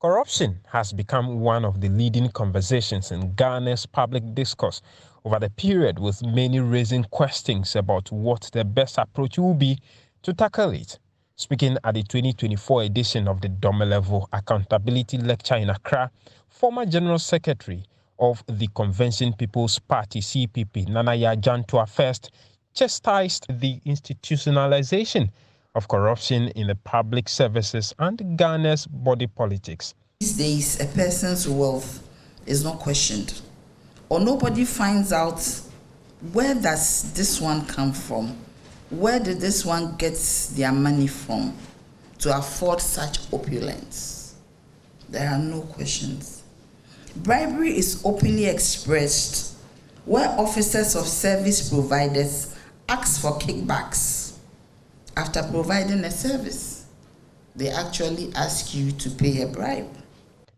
Corruption has become one of the leading conversations in Ghana's public discourse over the period, with many raising questions about what the best approach will be to tackle it. Speaking at the 2024 edition of the Domelevo Accountability Lecture in Accra, former General Secretary of the Convention People's Party (CPP), Nana Yaa Jantua first chastised the institutionalization of corruption in the public services and Ghana's body politics. These days, a person's wealth is not questioned, or nobody finds out where does this one come from, where did this one get their money from to afford such opulence. There are no questions. Bribery is openly expressed where officers of service providers ask for kickbacks. After providing a service, they actually ask you to pay a bribe.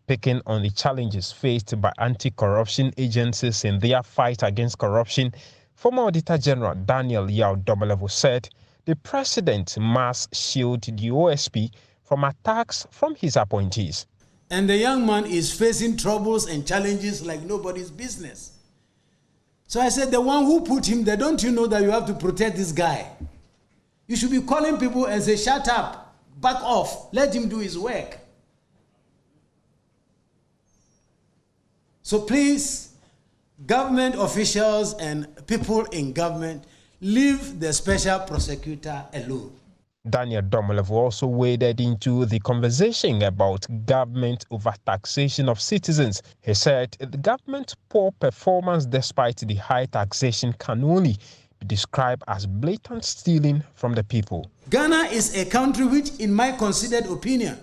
Picking on the challenges faced by anti-corruption agencies in their fight against corruption, former Auditor General Yao Domelevo said the president must shield the OSP from attacks from his appointees. And the young man is facing troubles and challenges like nobody's business. So I said, the one who put him there, don't you know that you have to protect this guy? You should be calling people and say, shut up, back off, let him do his work. So please, government officials and people in government, leave the special prosecutor alone. Domelevo also waded into the conversation about government overtaxation of citizens. He said the government's poor performance despite the high taxation can only be described as blatant stealing from the people. Ghana is a country which, in my considered opinion,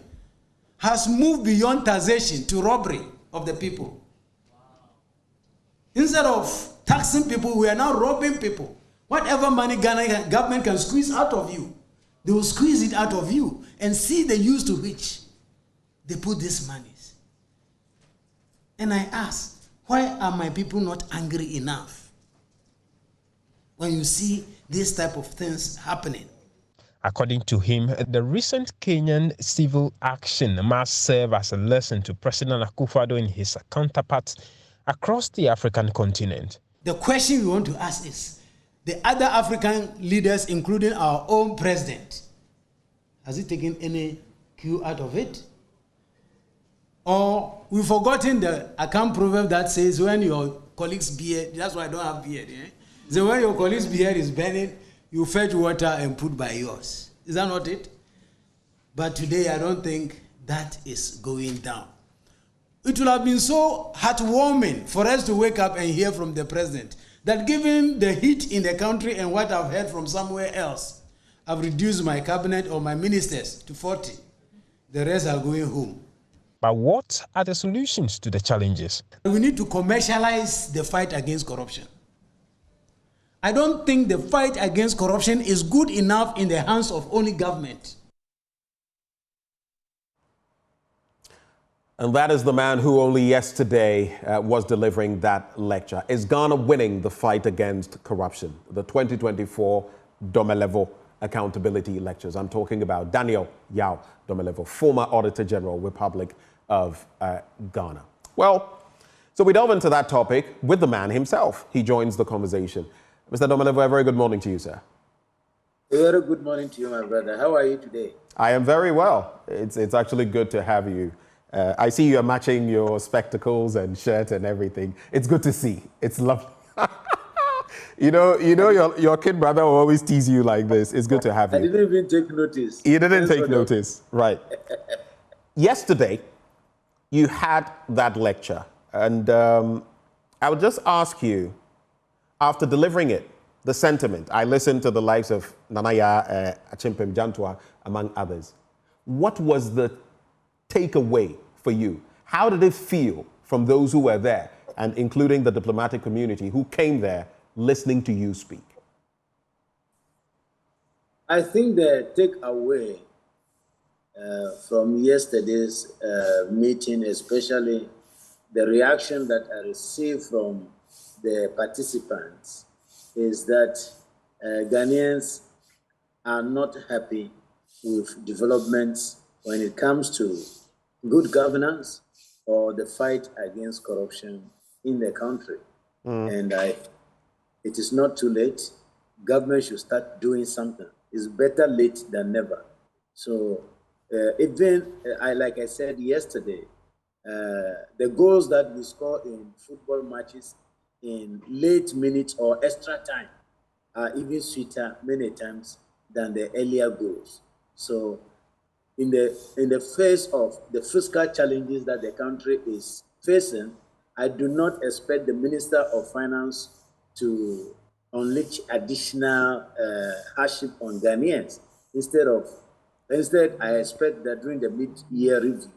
has moved beyond taxation to robbery of the people. Instead of taxing people, we are now robbing people. Whatever money Ghana government can squeeze out of you, they will squeeze it out of you and see the use to which they put these monies. And I ask, why are my people not angry enough when you see this type of things happening? According to him, the recent Kenyan civil action must serve as a lesson to President Akufo-Addo and his counterparts across the African continent. The question we want to ask is, the other African leaders, including our own president, has he taken any cue out of it? Or we've forgotten the account proverb that says, when your colleague's beard, that's why I don't have beard, eh? So when your colleague's beard is burning, you fetch water and put by yours. Is that not it? But today, I don't think that is going down. It will have been so heartwarming for us to wake up and hear from the president that given the heat in the country and what I've heard from somewhere else, I've reduced my cabinet or my ministers to 40. The rest are going home. But what are the solutions to the challenges? We need to commercialize the fight against corruption. I don't think the fight against corruption is good enough in the hands of only government. And that is the man who only yesterday was delivering that lecture. Is Ghana winning the fight against corruption? The 2024 Domelevo Accountability Lectures. I'm talking about Yao Domelevo, former Auditor General, Republic of Ghana. Well, so we delve into that topic with the man himself. He joins the conversation. Mr. Domelevo, a very good morning to you, sir. A very good morning to you, my brother. How are you today? I am very well. It's actually good to have you. I see you are matching your spectacles and shirt and everything. It's good to see. It's lovely. you know, your kid brother will always tease you like this. It's good to have you. I didn't even take notice. You didn't take notice, right? Yesterday, you had that lecture, and I would just ask you, after delivering it, the sentiment. I listened to the likes of Nana Yaa, Achimpem Jantua, among others. What was the takeaway for you? How did it feel from those who were there, and including the diplomatic community who came there listening to you speak? I think the takeaway from yesterday's meeting, especially the reaction that I received from the participants, is that Ghanaians are not happy with developments when it comes to good governance or the fight against corruption in the country. And it is not too late. Government should start doing something. It's better late than never. So even, like I said yesterday, the goals that we score in football matches in late minutes or extra time are even sweeter many times than the earlier goals. So in the face of the fiscal challenges that the country is facing, I do not expect the Minister of Finance to unleash additional hardship on Ghanaians. Instead, I expect that during the mid-year review,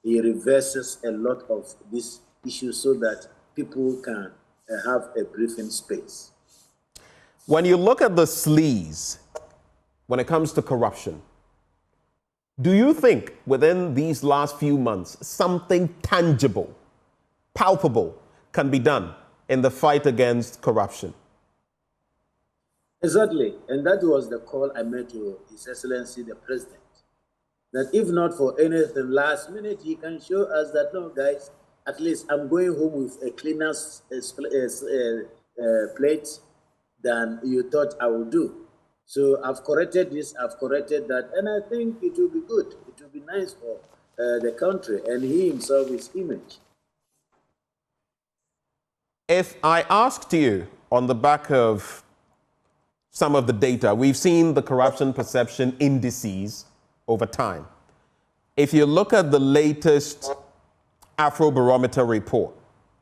he reverses a lot of these issues so that people can have a breathing space. When you look at the sleaze, when it comes to corruption, do you think within these last few months, something tangible, palpable can be done in the fight against corruption? Exactly. And that was the call I made to His Excellency the President. That if not for anything last minute, he can show us that, no, guys, at least I'm going home with a cleaner plate than you thought I would do. So I've corrected this, I've corrected that, and I think it will be good. It will be nice for the country and he himself, his image. If I asked you on the back of some of the data, we've seen the corruption perception indices over time. If you look at the latest Afrobarometer report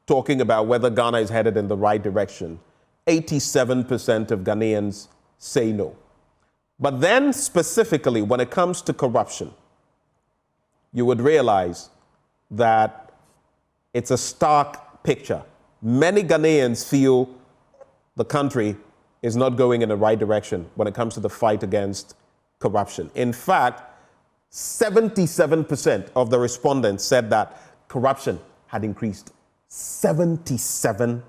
talking about whether Ghana is headed in the right direction, 87% of Ghanaians say no. But then specifically when it comes to corruption, you would realize that it's a stark picture. Many Ghanaians feel the country is not going in the right direction when it comes to the fight against corruption. In fact, 77% of the respondents said that corruption had increased. 77%.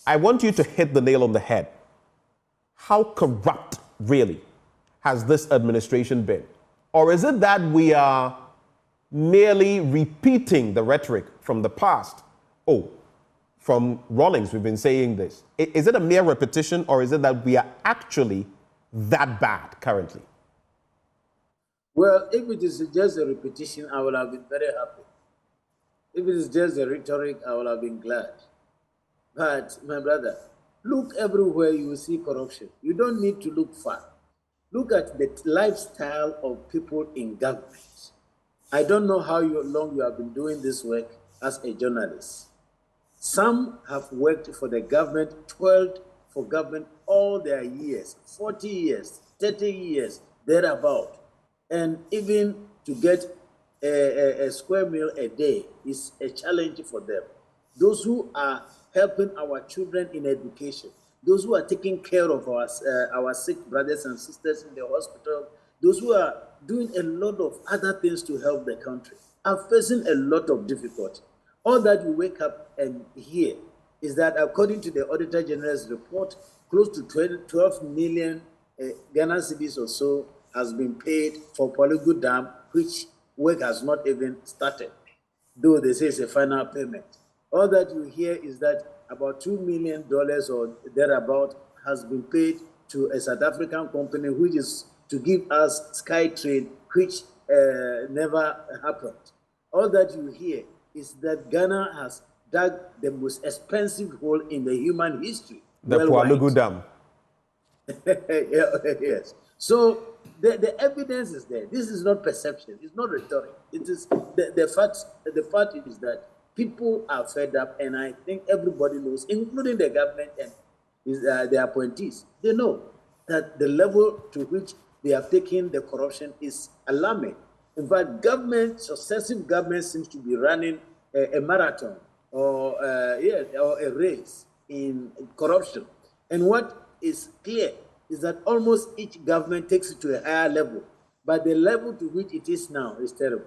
I want you to hit the nail on the head. How corrupt, really, has this administration been? Or is it that we are merely repeating the rhetoric from the past? Oh, from Rawlings, we've been saying this. Is it a mere repetition, or is it that we are actually that bad currently? Well, if it is just a repetition, I would have been very happy. If it is just a rhetoric, I would have been glad. But, my brother, look everywhere you will see corruption. You don't need to look far. Look at the lifestyle of people in government. I don't know how long you have been doing this work as a journalist. Some have worked for the government, toiled for government all their years, 40 years, 30 years, thereabout. And even to get a square meal a day is a challenge for them. Those who are helping our children in education, those who are taking care of our sick brothers and sisters in the hospital, those who are doing a lot of other things to help the country, are facing a lot of difficulty. All that we wake up and hear is that according to the Auditor General's report, close to 12 million Ghana cedis or so has been paid for Polygo Dam, which work has not even started, though they say it's a final payment. All that you hear is that about $2 million or thereabout has been paid to a South African company, which is to give us SkyTrain, which never happened. All that you hear is that Ghana has dug the most expensive hole in the human history. The Polygo Dam. Yes. So the evidence is there. This is not perception. It's not rhetoric. It is the fact. The fact is that people are fed up, and I think everybody knows, including the government and the appointees. They know that the level to which they have taken the corruption is alarming. In fact, successive governments seems to be running a marathon or a race in corruption. And what is clear is that almost each government takes it to a higher level, but the level to which it is now is terrible.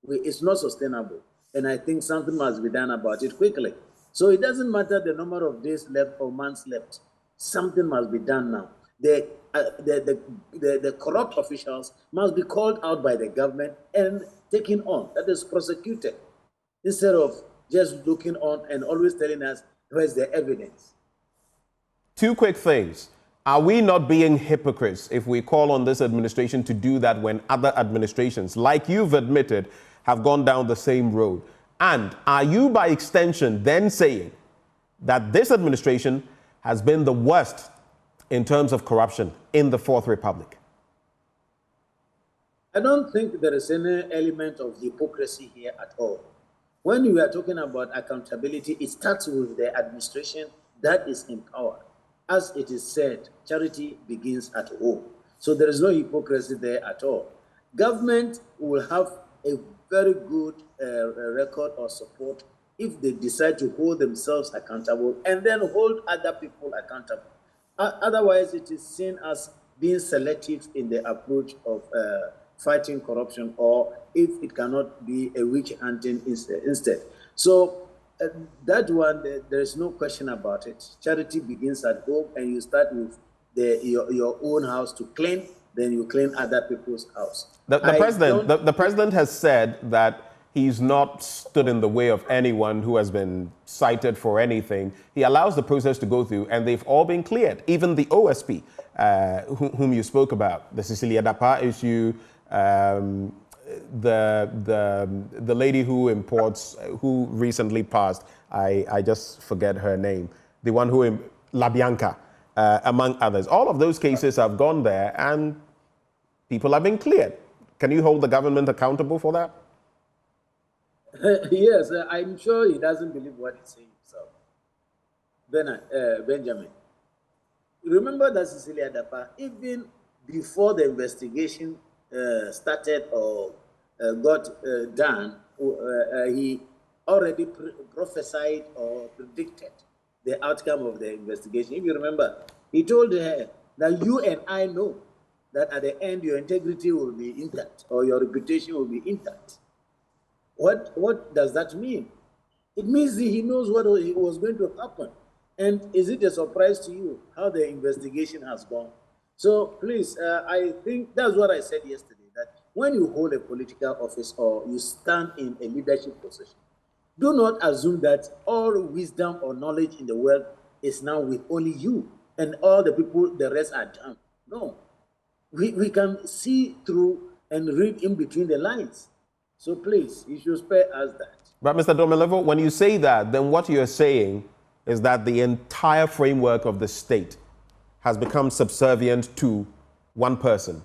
It's not sustainable. And I think something must be done about it quickly. So it doesn't matter the number of days left or months left. Something must be done now. the corrupt officials must be called out by the government and taken on, that is prosecuted, instead of just looking on and always telling us where's the evidence. Two quick things. Are we not being hypocrites if we call on this administration to do that when other administrations, like you've admitted, have gone down the same road? And are you, by extension, then saying that this administration has been the worst in terms of corruption in the Fourth Republic? I don't think there is any element of hypocrisy here at all. When we are talking about accountability, it starts with the administration that is in power. As it is said, charity begins at home. So there is no hypocrisy there at all. Government will have a very good record or support if they decide to hold themselves accountable and then hold other people accountable. Otherwise, it is seen as being selective in the approach of fighting corruption, or if it cannot be a witch hunting instead. So that one, there is no question about it. Charity begins at home, and you start with your own house to clean, then you clean other people's house. The president has said that he's not stood in the way of anyone who has been cited for anything. He allows the process to go through, and they've all been cleared. Even the OSP, whom you spoke about, the Cecilia Dapa issue, the lady who imports, who recently passed, I just forget her name, the one who, La Bianca, among others. All of those cases have gone there, and people have been cleared. Can you hold the government accountable for that? Yes, I'm sure he doesn't believe what he's saying himself. Benjamin, remember that Cecilia Dapa, even before the investigation started or got done, he already prophesied or predicted the outcome of the investigation. If you remember, he told her that you and I know that at the end your integrity will be intact or your reputation will be intact. What does that mean? It means he knows what was going to happen. And is it a surprise to you how the investigation has gone? So please, I think that's what I said yesterday, that when you hold a political office or you stand in a leadership position, do not assume that all wisdom or knowledge in the world is now with only you and all the people, the rest are dumb. No. We can see through and read in between the lines. So please, you should spare us that. But Mr. Domelevo, when you say that, then what you're saying is that the entire framework of the state has become subservient to one person,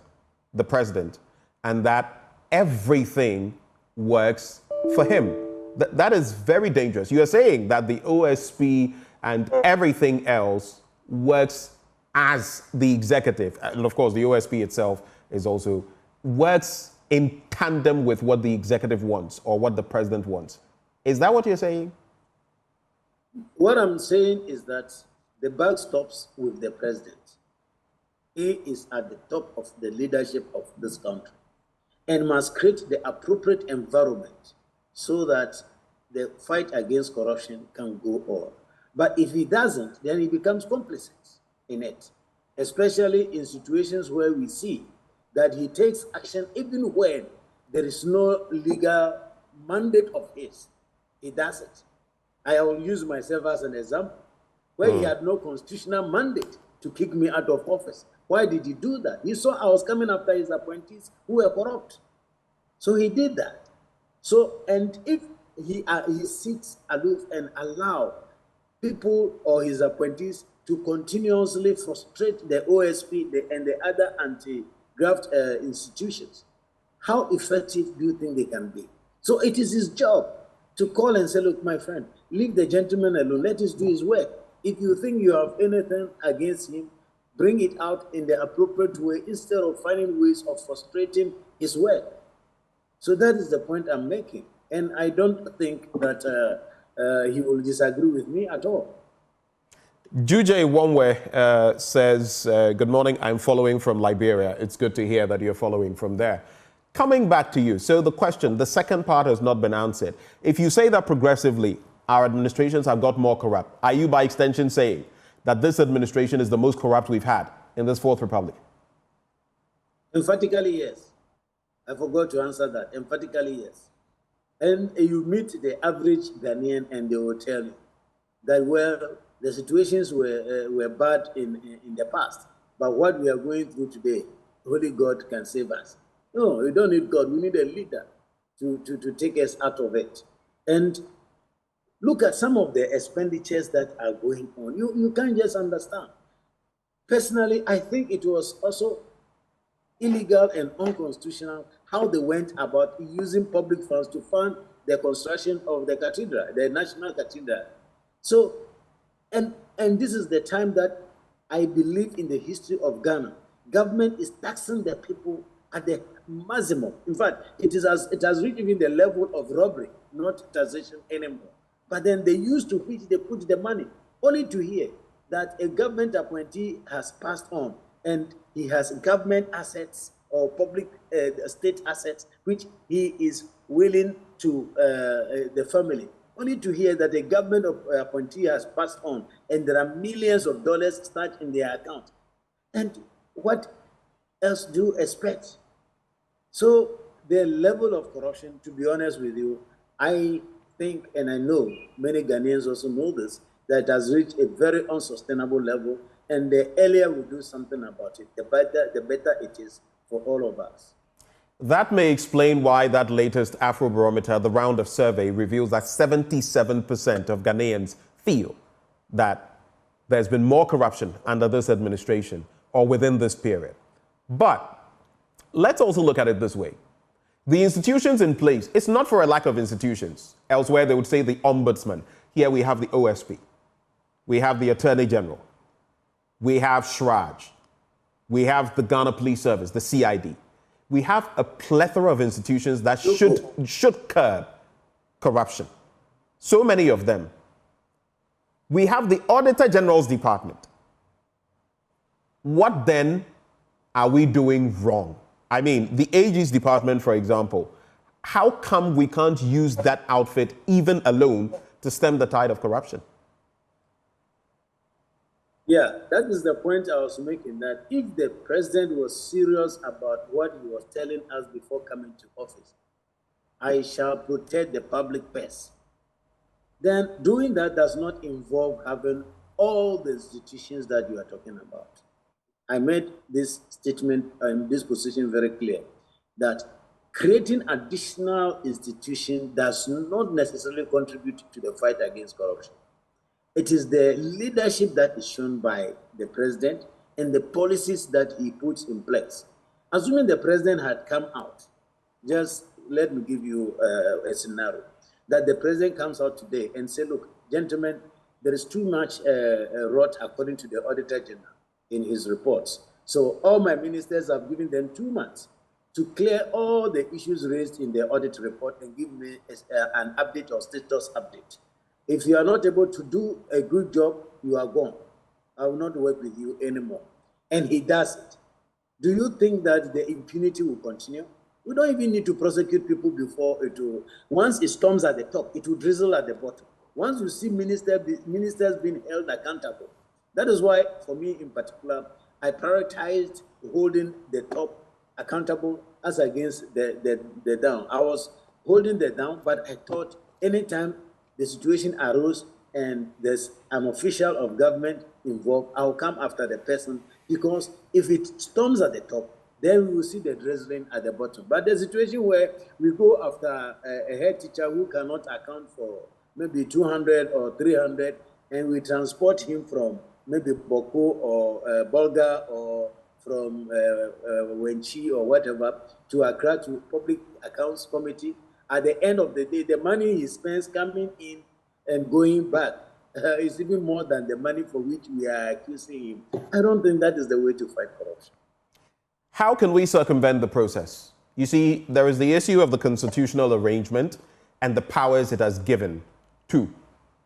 the president, and that everything works for him. That is very dangerous. You are saying that the OSP and everything else works as the executive, and of course the OSP itself is also works in tandem with what the executive wants or what the president wants. Is that what you're saying? What I'm saying is that the buck stops with the president. He is at the top of the leadership of this country and must create the appropriate environment so that the fight against corruption can go on. But if he doesn't, then he becomes complicit in it, especially in situations where we see that he takes action even when there is no legal mandate of his. He does it. I will use myself as an example, where he had no constitutional mandate to kick me out of office. Why did he do that? He saw I was coming after his appointees who were corrupt. So he did that. So, and if he sits aloof and allow people or his appointees to continuously frustrate the OSP and the other anti-graft institutions, how effective do you think they can be? So it is his job to call and say, look, my friend, leave the gentleman alone. Let us do his work. If you think you have anything against him, bring it out in the appropriate way instead of finding ways of frustrating his work. So that is the point I'm making. And I don't think that he will disagree with me at all. Juje Wonwe says, good morning, I'm following from Liberia. It's good to hear that you're following from there. Coming back to you, so the question, the second part has not been answered. If you say that progressively, our administrations have got more corrupt, are you by extension saying that this administration is the most corrupt we've had in this Fourth Republic? Emphatically, yes. I forgot to answer that. Emphatically, yes. And you meet the average Ghanaian and they will tell you that, well, the situations were bad in the past, but what we are going through today, only God can save us. No, we don't need God. We need a leader to take us out of it. And look at some of the expenditures that are going on. You can't just understand. Personally, I think it was also illegal and unconstitutional how they went about using public funds to fund the construction of the cathedral, the National Cathedral. So, and this is the time that I believe in the history of Ghana, government is taxing the people at the maximum. In fact, it has reached even the level of robbery, not taxation anymore. But then they used to which they put the money, only to hear that a government appointee has passed on and he has government assets or public state assets which he is willing to the family, only to hear that a government appointee has passed on and there are millions of dollars stuck in their account. And what else do you expect? So the level of corruption, to be honest with you, I think, and I know many Ghanaians also know this, that it has reached a very unsustainable level, and the earlier we do something about it, the better it is for all of us. That may explain why that latest Afrobarometer, the round of survey, reveals that 77% of Ghanaians feel that there's been more corruption under this administration or within this period. But let's also look at it this way. The institutions in place, it's not for a lack of institutions. Elsewhere, they would say the ombudsman. Here we have the OSP. We have the Attorney General. We have SHRAJ. We have the Ghana Police Service, the CID. We have a plethora of institutions that should curb corruption. So many of them. We have the Auditor General's department. What then are we doing wrong? I mean, the AG's department, for example, how come we can't use that outfit even alone to stem the tide of corruption? Yeah, that is the point I was making, that if the president was serious about what he was telling us before coming to office, I shall protect the public purse, then doing that does not involve having all the institutions that you are talking about. I made this statement and this position very clear, that creating additional institutions does not necessarily contribute to the fight against corruption. It is the leadership that is shown by the president and the policies that he puts in place. Assuming the president had come out, just let me give you a scenario, that the president comes out today and say, look, gentlemen, there is too much rot according to the Auditor General in his reports. So all my ministers have given them 2 months to clear all the issues raised in the audit report and give me an update or status update. If you are not able to do a good job, you are gone. I will not work with you anymore. And he does it. Do you think that the impunity will continue? We don't even need to prosecute people before it will. Once it storms at the top, it will drizzle at the bottom. Once you see ministers being held accountable, that is why, for me in particular, I prioritized holding the top accountable as against the down. I was holding the down, but I thought anytime the situation arose and there's an official of government involved, I'll come after the person, because if it storms at the top, then we will see the drizzling at the bottom. But the situation where we go after a head teacher who cannot account for maybe 200 or 300, and we transport him from maybe Boko or Bolga or from Wenchi or whatever to Accra to Public Accounts Committee, at the end of the day, the money he spends coming in and going back is even more than the money for which we are accusing him. I don't think that is the way to fight corruption. How can we circumvent the process? You see, there is the issue of the constitutional arrangement and the powers it has given to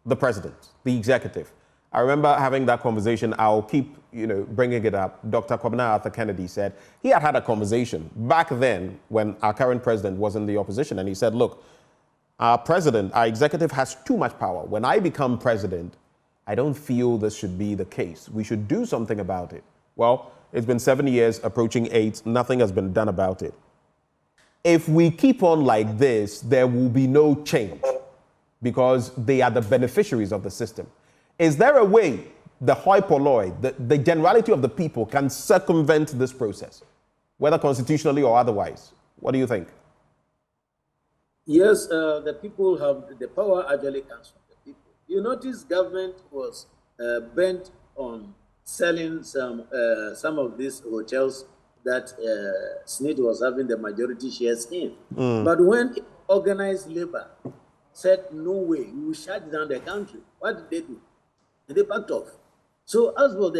the president, the executive. I remember having that conversation. I'll keep, bringing it up. Dr. Kwabena Arthur Kennedy said he had a conversation back then when our current president was in the opposition, and he said, look, our president, our executive has too much power. When I become president, I don't feel this should be the case. We should do something about it. Well, It's been 7 years, approaching 8. Nothing has been done about it. If we keep on like this, there will be no change because they are the beneficiaries of the system. Is there a way the hoi polloi, the generality of the people, can circumvent this process, whether constitutionally or otherwise? What do you think? Yes, the people have the power actually comes from the people. You notice government was bent on selling some of these hotels that Smith was having the majority shares in. But when organized labor said, no way, we will shut down the country, what did they do? They backed off. So as for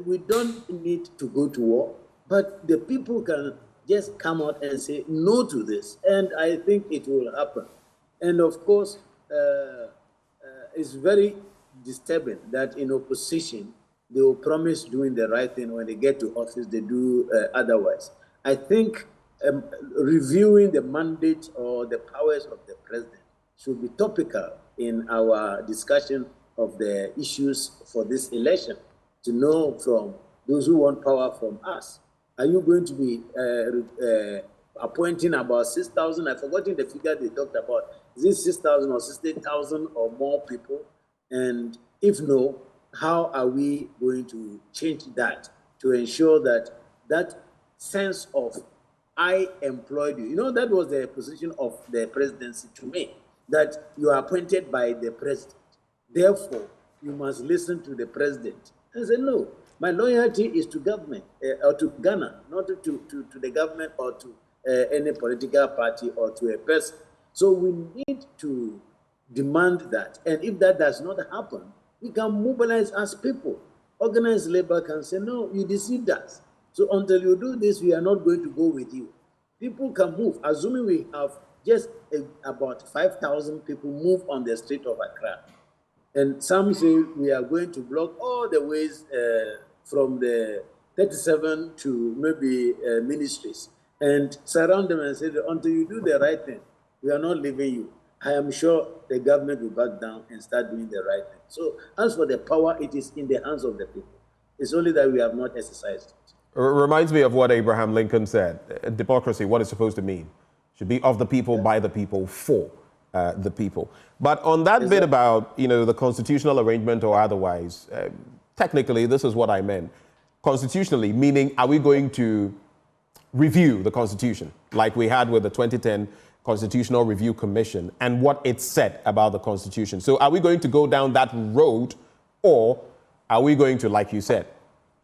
we don't need to go to war, but the people can just come out and say no to this. And I think it will happen. And of course, it's very disturbing that in opposition, they will promise doing the right thing. When they get to office, they do otherwise. I think reviewing the mandate or the powers of the president should be topical in our discussion of the issues for this election, to know from those who want power from us. Are you going to be appointing about 6,000? I've forgotten the figure they talked about. Is it 6,000 or 60,000 or more people? And if no, how are we going to change that to ensure that that sense of I employed you? You know, that was the position of the presidency to me, that you are appointed by the president. Therefore, you must listen to the president. I said, no, my loyalty is to government, or to Ghana, not to the government or to any political party or to a person. So we need to demand that. And if that does not happen, we can mobilize as people. Organized labor can say, no, you deceived us. So until you do this, we are not going to go with you. People can move. Assuming we have just about 5,000 people move on the street of Accra. And some say we are going to block all the ways from the 37 to maybe ministries and surround them and say, until you do the right thing, we are not leaving you. I am sure the government will back down and start doing the right thing. So as for the power, it is in the hands of the people. It's only that we have not exercised it. Reminds me of what Abraham Lincoln said. Democracy, what it's supposed to mean, should be of the people, by the people, for the people. But on that bit about, the constitutional arrangement or otherwise, technically, this is what I meant. Constitutionally, meaning, are we going to review the Constitution like we had with the 2010 Constitutional Review Commission and what it said about the Constitution? So are we going to go down that road, or are we going to, like you said,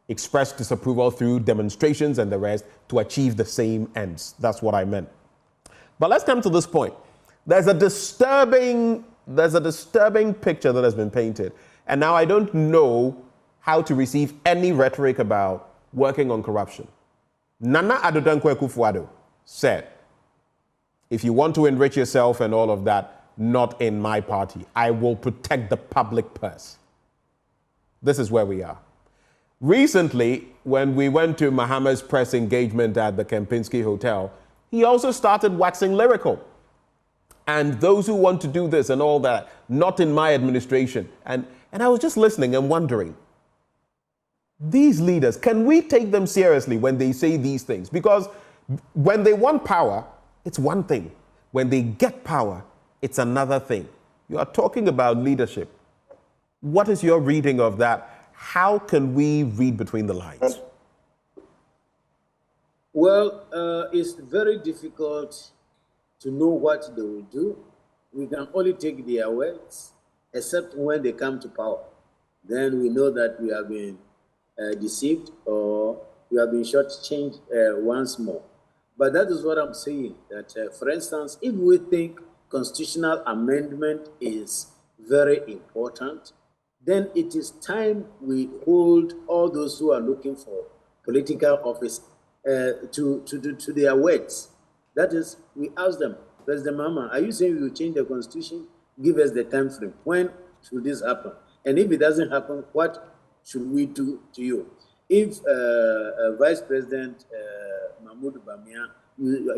express disapproval through demonstrations and the rest to achieve the same ends? That's what I meant. But let's come to this point. There's a disturbing picture that has been painted. And now I don't know how to receive any rhetoric about working on corruption. Nana Addo Dankwa Akufo-Addo said, if you want to enrich yourself and all of that, not in my party. I will protect the public purse. This is where we are. Recently, when we went to Mahama's press engagement at the Kempinski Hotel, he also started waxing lyrical. And those who want to do this and all that, not in my administration. And I was just listening and wondering, these leaders, can we take them seriously when they say these things? Because when they want power, it's one thing. When they get power, it's another thing. You are talking about leadership. What is your reading of that? How can we read between the lines? Well, it's very difficult to know what they will do. We can only take their words, except when they come to power. Then we know that we have been deceived or we have been shortchanged once more. But that is what I'm saying, that for instance, if we think constitutional amendment is very important, then it is time we hold all those who are looking for political office to their words. That is, we ask them, President Mahama, are you saying you will change the constitution? Give us the time frame. When should this happen? And if it doesn't happen, what should we do to you? If Vice President Mahmoud Bamia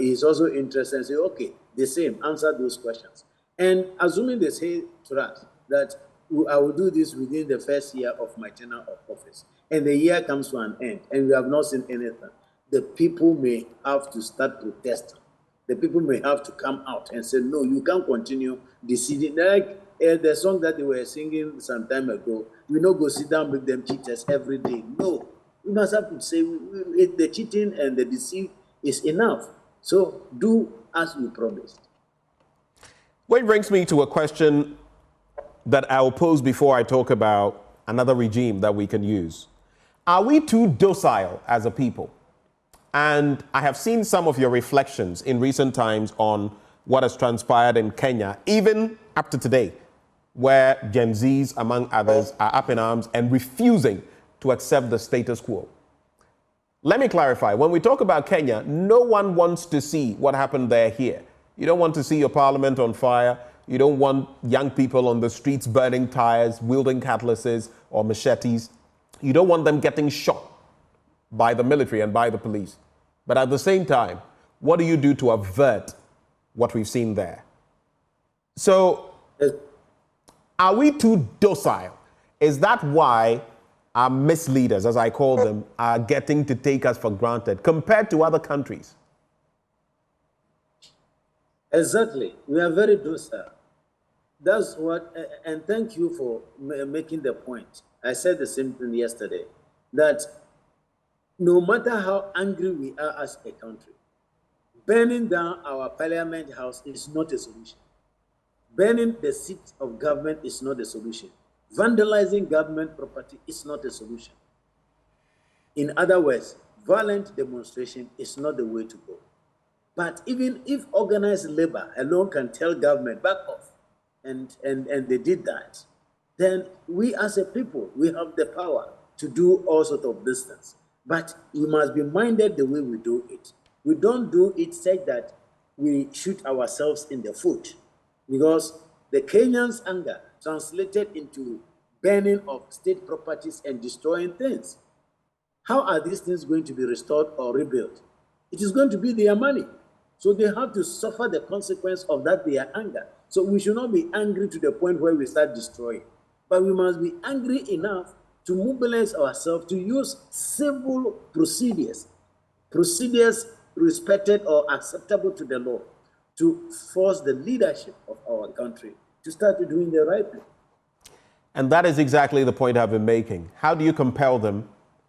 is also interested, say, okay, the same, answer those questions. And assuming they say to us that I will do this within the first year of my tenure of office, and the year comes to an end, and we have not seen anything, the people may have to start protesting. The people may have to come out and say, no, you can't continue deceiving. Like the song that they were singing some time ago, we not go sit down with them cheaters every day. No, we must have to say the cheating and the deceit is enough. So do as we promised. Which brings me to a question that I'll pose before I talk about another regime that we can use. Are we too docile as a people? And I have seen some of your reflections in recent times on what has transpired in Kenya, even up to today, where Gen Zs, among others, are up in arms and refusing to accept the status quo. Let me clarify. When we talk about Kenya, no one wants to see what happened there here. You don't want to see your parliament on fire. You don't want young people on the streets burning tires, wielding cutlasses or machetes. You don't want them getting shot by the military and by the police. But at the same time, what do you do to avert what we've seen there? So, are we too docile? Is that why our misleaders, as I call them, are getting to take us for granted compared to other countries? Exactly. We are very docile. That's what, and thank you for making the point. I said the same thing yesterday, that no matter how angry we are as a country, burning down our parliament house is not a solution. Burning the seat of government is not a solution. Vandalizing government property is not a solution. In other words, violent demonstration is not the way to go. But even if organized labor alone can tell government back off, and they did that, then we as a people, we have the power to do all sorts of these things. But we must be minded the way we do it. We don't do it such that we shoot ourselves in the foot, because the Kenyans' anger translated into burning of state properties and destroying things. How are these things going to be restored or rebuilt? It is going to be their money. So they have to suffer the consequence of that, their anger. So we should not be angry to the point where we start destroying. But we must be angry enough to mobilize ourselves to use civil procedures respected or acceptable to the law, to force the leadership of our country to start doing the right thing. And that is exactly the point I've been making. How do you compel them?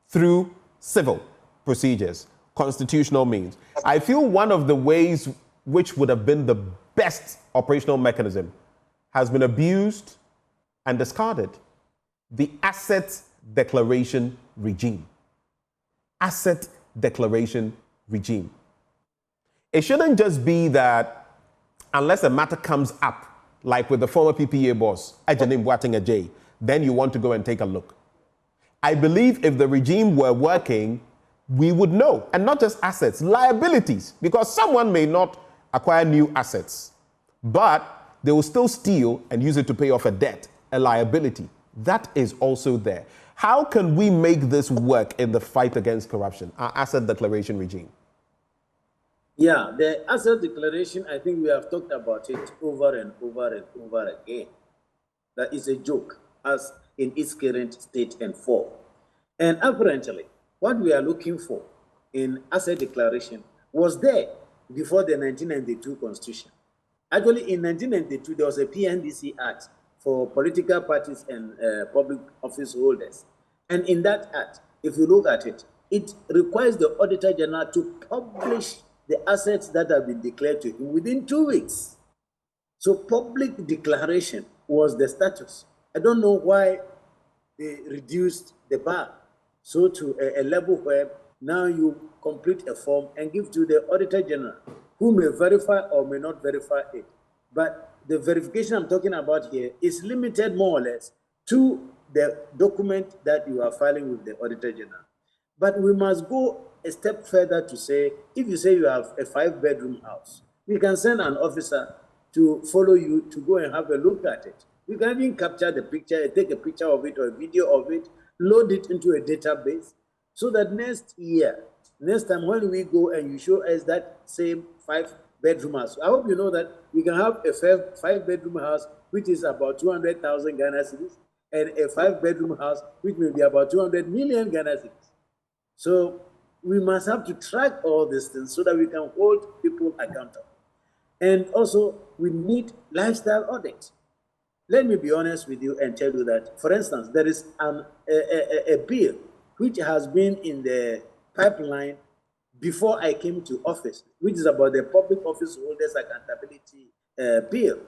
Through civil procedures, constitutional means. I feel one of the ways which would have been the best operational mechanism has been abused and discarded: the asset declaration regime. Asset declaration regime. It shouldn't just be that unless a matter comes up, like with the former PPA boss, Ajanim Boateng Ajay, then you want to go and take a look. I believe if the regime were working, we would know, and not just assets, liabilities, because someone may not acquire new assets, but they will still steal and use it to pay off a debt, a liability. That is also there. How can we make this work in the fight against corruption, our asset declaration regime? Yeah, the asset declaration, I think we have talked about it over and over and over again. That is a joke, as in its current state and form. And apparently, what we are looking for in asset declaration was there before the 1992 Constitution. Actually, in 1992, there was a PNDC Act for political parties and public office holders. And in that act, if you look at it, it requires the Auditor General to publish the assets that have been declared to him within 2 weeks. So public declaration was the status. I don't know why they reduced the bar so to a level where now you complete a form and give to the Auditor General, who may verify or may not verify it. But the verification I'm talking about here is limited more or less to the document that you are filing with the Auditor General. But we must go a step further to say, if you say you have a 5-bedroom house, we can send an officer to follow you to go and have a look at it. You can even capture the picture, take a picture of it or a video of it, load it into a database, so that next time when we go and you show us that same 5-bedroom house, I hope you know that we can have a 5-bedroom house which is about 200,000 Ghana cedis, and a 5-bedroom house, which may be about 200 million Ghana cedis. So we must have to track all these things so that we can hold people accountable. And also, we need lifestyle audit. Let me be honest with you and tell you that, for instance, there is a bill which has been in the pipeline before I came to office, which is about the Public Office Holders Accountability Bill.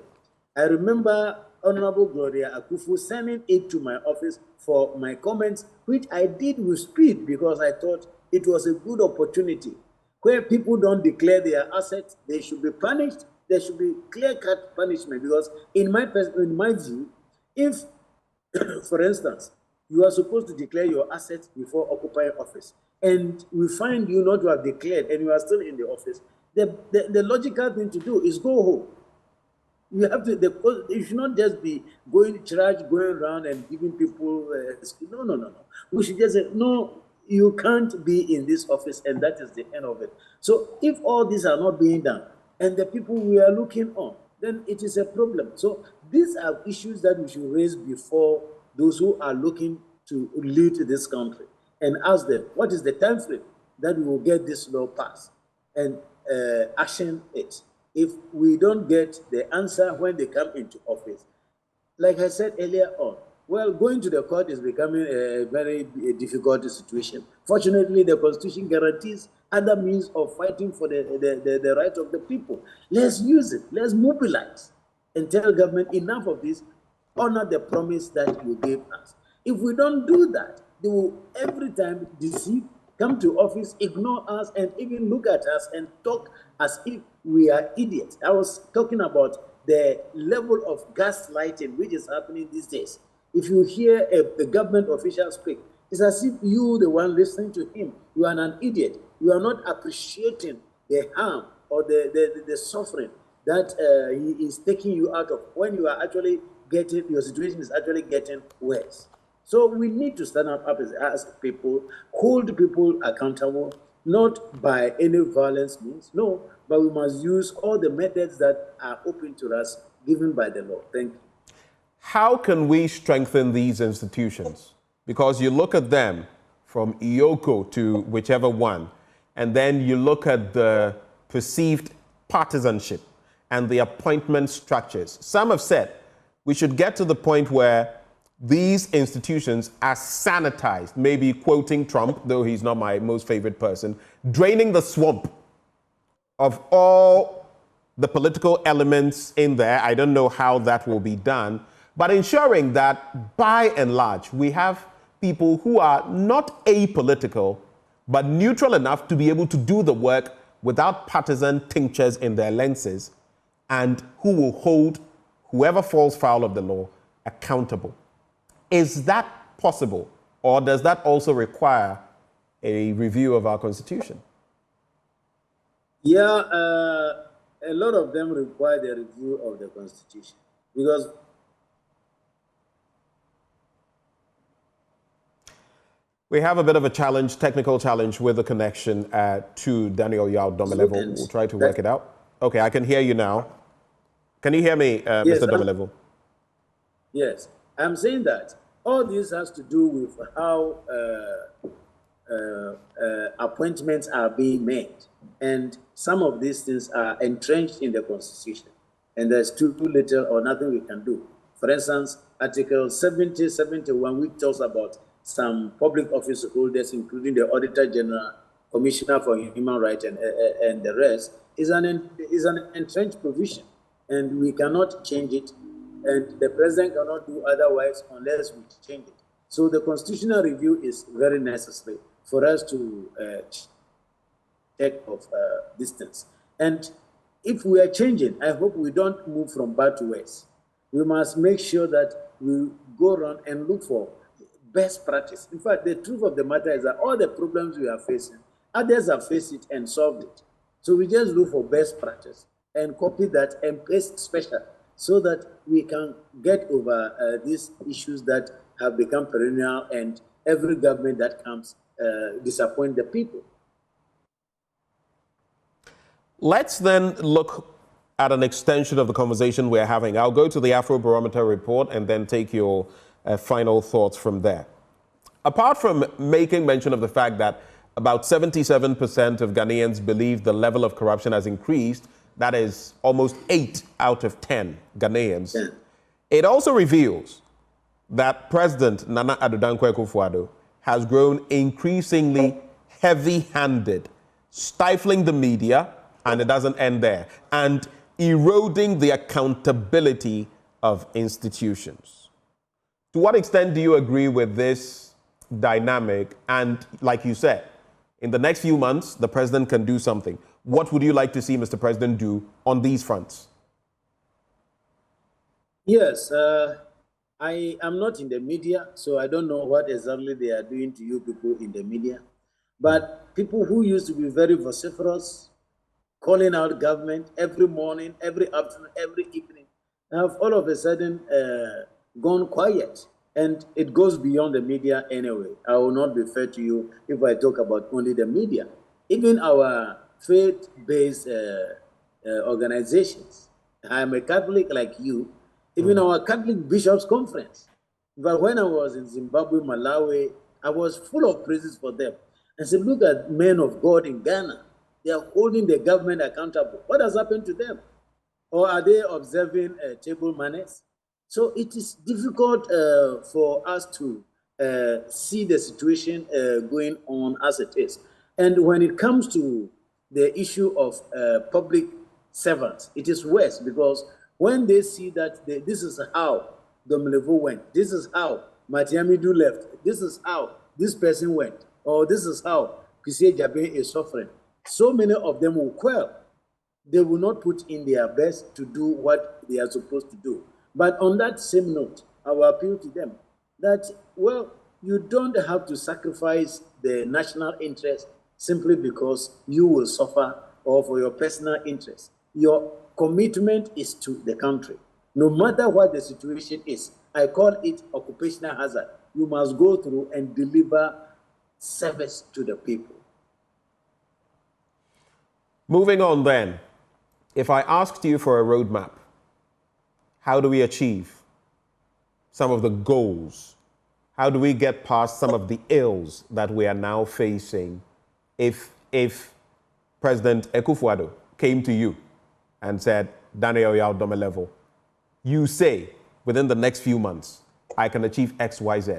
I remember Honorable Gloria Akufu sending it to my office for my comments, which I did with speed because I thought it was a good opportunity. Where people don't declare their assets, they should be punished. There should be clear-cut punishment because in my view, if, for instance, you are supposed to declare your assets before occupying office, and we find you not to have declared and you are still in the office, the logical thing to do is go home. You have to, you should not just be going around and giving people, no. We should just say, no, you can't be in this office, and that is the end of it. So if all these are not being done, and the people we are looking on, then it is a problem. So these are issues that we should raise before those who are looking to lead this country and ask them, what is the time frame that we will get this law passed and action it? If we don't get the answer when they come into office, like I said earlier on, well, going to the court is becoming a very difficult situation. Fortunately, the Constitution guarantees other means of fighting for the right of the people. Let's use it. Let's mobilize and tell government enough of this, honor the promise that you gave us. If we don't do that, they will every time deceive, come to office, ignore us, and even look at us and talk as if we are idiots. I was talking about the level of gaslighting which is happening these days. If you hear a government official speak, it's as if you, the one listening to him, you are an idiot. You are not appreciating the harm or the suffering that he is taking you out of when you are actually getting, your situation is actually getting worse. So we need to stand up as people, hold people accountable, not by any violence means, no, but we must use all the methods that are open to us given by the law. Thank you. How can we strengthen these institutions? Because you look at them from Iyoko to whichever one, and then you look at the perceived partisanship and the appointment structures. Some have said we should get to the point where these institutions are sanitized, maybe quoting Trump, though he's not my most favorite person, draining the swamp of all the political elements in there. I don't know how that will be done, but ensuring that by and large, we have people who are not apolitical, but neutral enough to be able to do the work without partisan tinctures in their lenses, and who will hold whoever falls foul of the law accountable. Is that possible, or does that also require a review of our Constitution? Yeah, a lot of them require the review of the Constitution because we have a bit of a challenge, technical challenge with the connection to Daniel Yao Domelevo. We'll try to work it out. Okay, I can hear you now. Can you hear me, yes, Mr. Domelevo? Yes, I'm saying that all this has to do with how appointments are being made. And some of these things are entrenched in the Constitution. And there's too little or nothing we can do. For instance, Article 70, 71, which talks about some public office holders, including the Auditor General, Commissioner for Human Rights, and the rest, is an entrenched provision. And we cannot change it. And the president cannot do otherwise unless we change it. So the constitutional review is very necessary for us to check of distance. And if we are changing, I hope we don't move from bad to worse. We must make sure that we go around and look for best practice. In fact, the truth of the matter is that all the problems we are facing, others have faced it and solved it. So we just look for best practice and copy that and paste special so that we can get over these issues that have become perennial, and every government that comes disappoint the people. Let's then look at an extension of the conversation we're having. I'll go to the Afrobarometer report and then take your final thoughts from there. Apart from making mention of the fact that about 77% of Ghanaians believe the level of corruption has increased, that is almost 8 out of 10 Ghanaians, it also reveals that President Nana Addo Dankwa Akufo-Addo has grown increasingly heavy-handed, stifling the media, and it doesn't end there, and eroding the accountability of institutions. To what extent do you agree with this dynamic? And like you said, in the next few months, the president can do something. What would you like to see Mr. President do on these fronts? Yes, I am not in the media, so I don't know what exactly they are doing to you people in the media. But people who used to be very vociferous, calling out government every morning, every afternoon, every evening, have all of a sudden gone quiet. And it goes beyond the media anyway. I will not be fair to you if I talk about only the media. Even our faith-based organizations. I'm a Catholic like you. Even our Catholic Bishops' Conference. But when I was in Zimbabwe, Malawi, I was full of praises for them. I said, look at men of God in Ghana. They are holding the government accountable. What has happened to them? Or are they observing table manners? So it is difficult for us to see the situation going on as it is. And when it comes to the issue of public servants, it is worse because when they see that this is how Domelevo went, this is how Matiamidu left, this is how this person went, or this is how Kwesi Jabe is suffering, so many of them will quell. They will not put in their best to do what they are supposed to do. But on that same note, I will appeal to them that, well, you don't have to sacrifice the national interest simply because you will suffer or for your personal interest. Your commitment is to the country. No matter what the situation is, I call it occupational hazard. You must go through and deliver service to the people. Moving on then, if I asked you for a roadmap, how do we achieve some of the goals? How do we get past some of the ills that we are now facing if President Akufo-Addo came to you and said, Daniel Yao Domelevo, you say within the next few months, I can achieve X, Y, Z.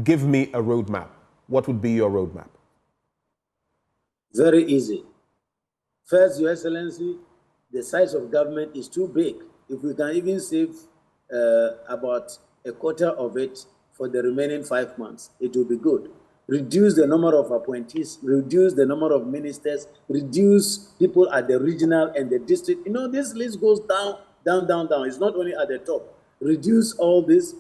Give me a roadmap. What would be your roadmap? Very easy. First, Your Excellency, the size of government is too big. If we can even save about a quarter of it for the remaining 5 months, it will be good. Reduce the number of appointees, reduce the number of ministers, reduce people at the regional and the district. You know, this list goes down, down, down, down. It's not only at the top. Reduce all this.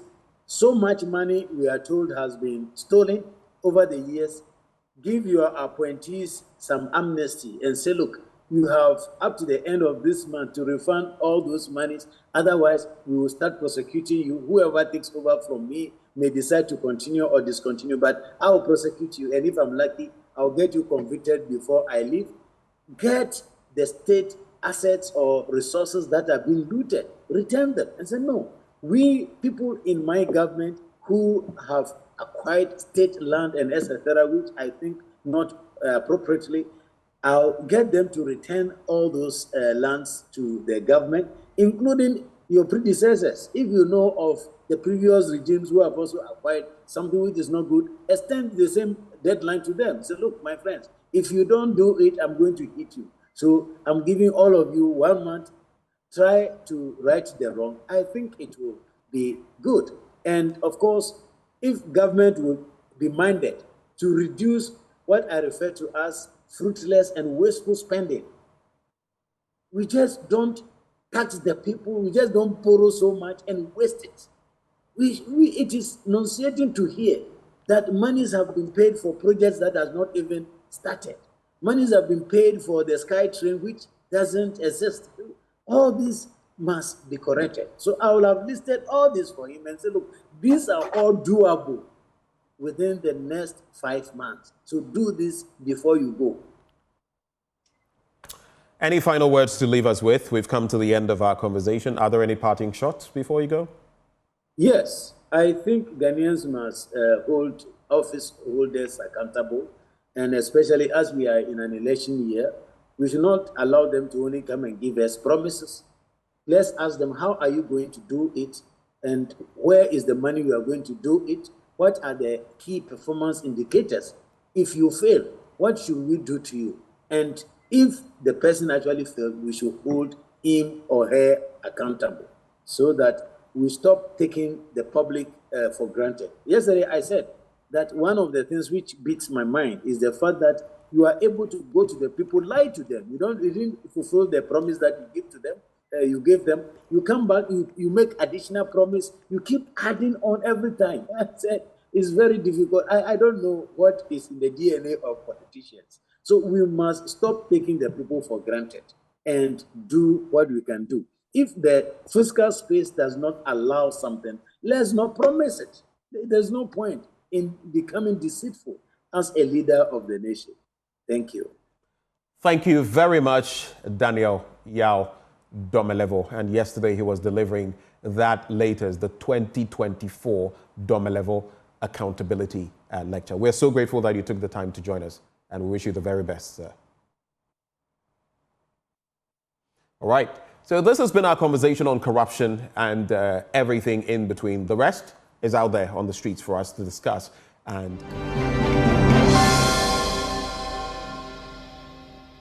So much money, we are told, has been stolen over the years. Give your appointees some amnesty and say, look, you have up to the end of this month to refund all those monies. Otherwise, we will start prosecuting you. Whoever takes over from me may decide to continue or discontinue, but I will prosecute you. And if I'm lucky, I'll get you convicted before I leave. Get the state assets or resources that have been looted, return them and say, no, we people in my government who have acquired state land and etc., which I think not appropriately, I'll get them to return all those lands to the government, including your predecessors. If you know of the previous regimes who have also acquired something which is not good, extend the same deadline to them. Say, look, my friends, if you don't do it, I'm going to hit you. So I'm giving all of you 1 month. Try to right the wrong. I think it will be good. And of course, if government will be minded to reduce what I refer to as fruitless and wasteful spending. We just don't tax the people. We just don't borrow so much and waste it. It is nauseating to hear that monies have been paid for projects that has not even started. Monies have been paid for the Sky Train, which doesn't exist. All this must be corrected. So I will have listed all this for him and say, look, these are all doable within the next 5 months. So do this before you go. Any final words to leave us with? We've come to the end of our conversation. Are there any parting shots before you go? Yes. I think Ghanaians must hold office holders accountable, and especially as we are in an election year, we should not allow them to only come and give us promises. Let's ask them, how are you going to do it? And where is the money you are going to do it? What are the key performance indicators? If you fail, what should we do to you? And if the person actually failed, we should hold him or her accountable so that we stop taking the public for granted. Yesterday, I said that one of the things which beats my mind is the fact that you are able to go to the people, lie to them. You didn't fulfill the promise that you give to them. You gave them. You come back, you make additional promise. You keep adding on every time. I said it's very difficult. I don't know what is in the DNA of politicians. So we must stop taking the people for granted and do what we can do. If the fiscal space does not allow something, let's not promise it. There's no point in becoming deceitful as a leader of the nation. Thank you. Thank you very much, Daniel Yao Domelevo. And yesterday he was delivering that latest, the 2024 Domelevo Accountability Lecture. We're so grateful that you took the time to join us, and we wish you the very best, sir. All right. So this has been our conversation on corruption and everything in between. The rest is out there on the streets for us to discuss. And